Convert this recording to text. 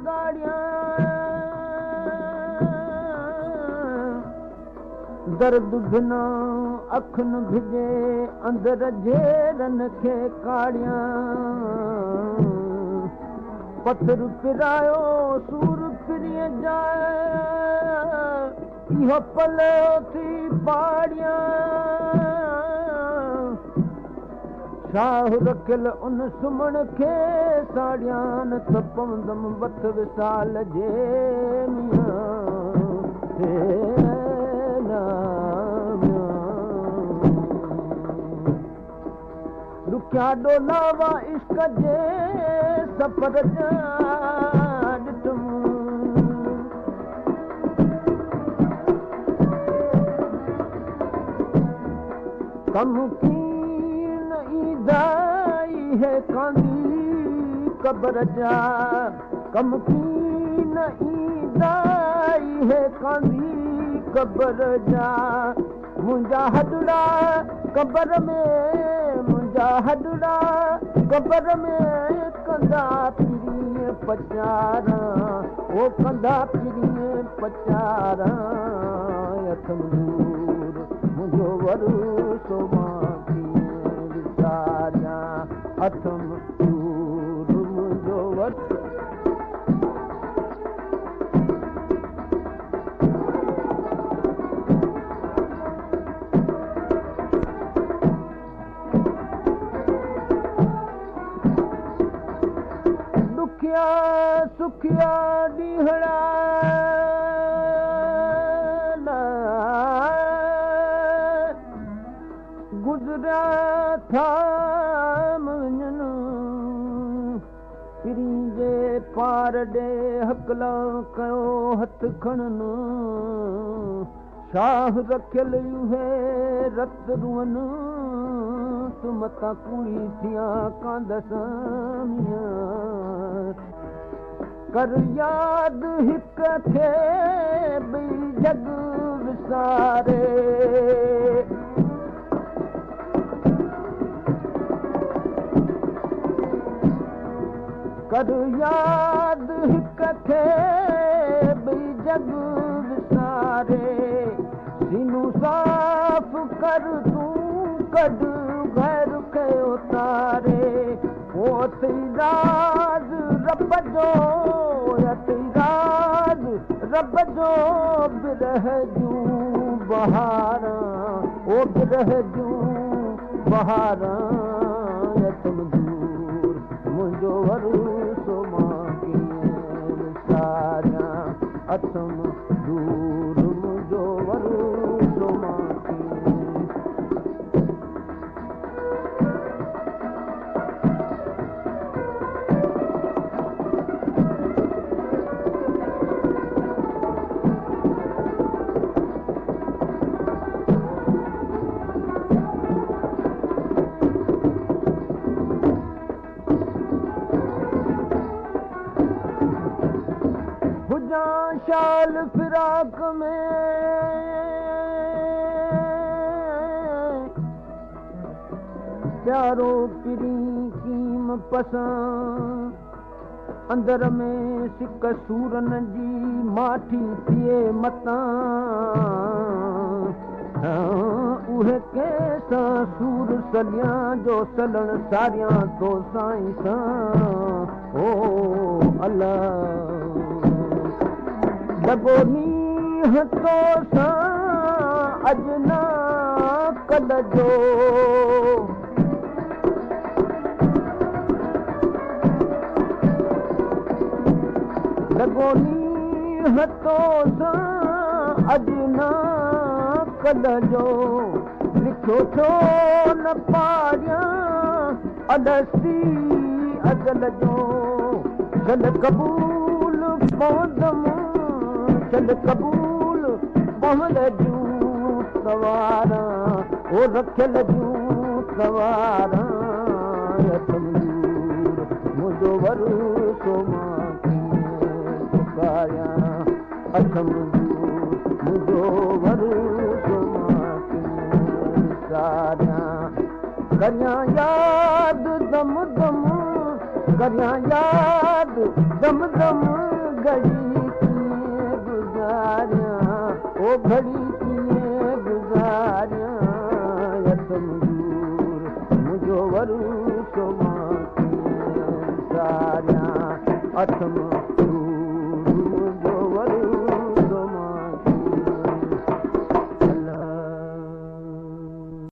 गाड़ियां दर्द बिना अखन भिजे अंदर जेरन खे काड़ियां पत्थर पिरायो सूर फिरिए जाए इहो पले थी पाड़ियां शाह रखियल उन सुमण खे साड़ियां न त पवंदम बथ विसाल जे रुखिया डोलावा इश्क जे सफ़र जा ॾिठुम कम कीन ईदाई है कांदी कब्र जा कम कीन ईदाई है कांदी कब्र जा मुंहिंजा हॾड़ा कब्र में मुंहिंजा हॾड़ा कब्र में कंदा फिरीअ पचारा ओ कंदा फिरीअ पचारा अथम दूर मुंहिंजो वरुसो मां कीअं विसारियां अथम दूर मुंहिंजो वरुसो सुखिया ॾींहड़ा गुज़रिया था वञनि पिरी जे पार ॾे हकला कयो हथ खणनि शाह रखियल उहे रत रुअनि तूं मतां कूड़ी थिया कांदसामिया कर याद हिक खे ॿई जग विसारे कर याद हिक खे ॿई जग विसारे सीनू साफ़ कर तूं कढ गैर खे उतारे पोइ राज रब जो रब जो बिरह जूं बहारां ओ बिरह जूं बहारां तुम दूर मुंहिंजो वरुसो मां कीअं विसारियां अथम दूर मुंहिंजो वरुसो मां कीअं शाल फिराक में प्यारो पिरी कीम पसंद अंदर में सिक सूरन जी माठी थिए मतां उहे कंहिंसां सूर सलियां जो सलण सारियां तो साईं सां ओ अल्लाह लॻो नींह तो सां अजना कल जो लॻो नींह तो सां अजना कल जो लिखियो छो न पारियां अदसी अदल जो चल कबूल पवंदमि चल कबूल पवल जूं सवारां ओ रखियल जूं सवारां मुंहिंजो वरुसो मां कीअं पुकारियां अथम दूर मुंहिंजो वरुसो मां कीअं विसारियां करियां याद दम दम करिया याद दम दम घड़ी कीअं गुज़ारियां ओ घड़ी कीअं गुज़ारियां यतम दूर मुंहिंजो वरुसो मां कीअं गुज़ारियां अथम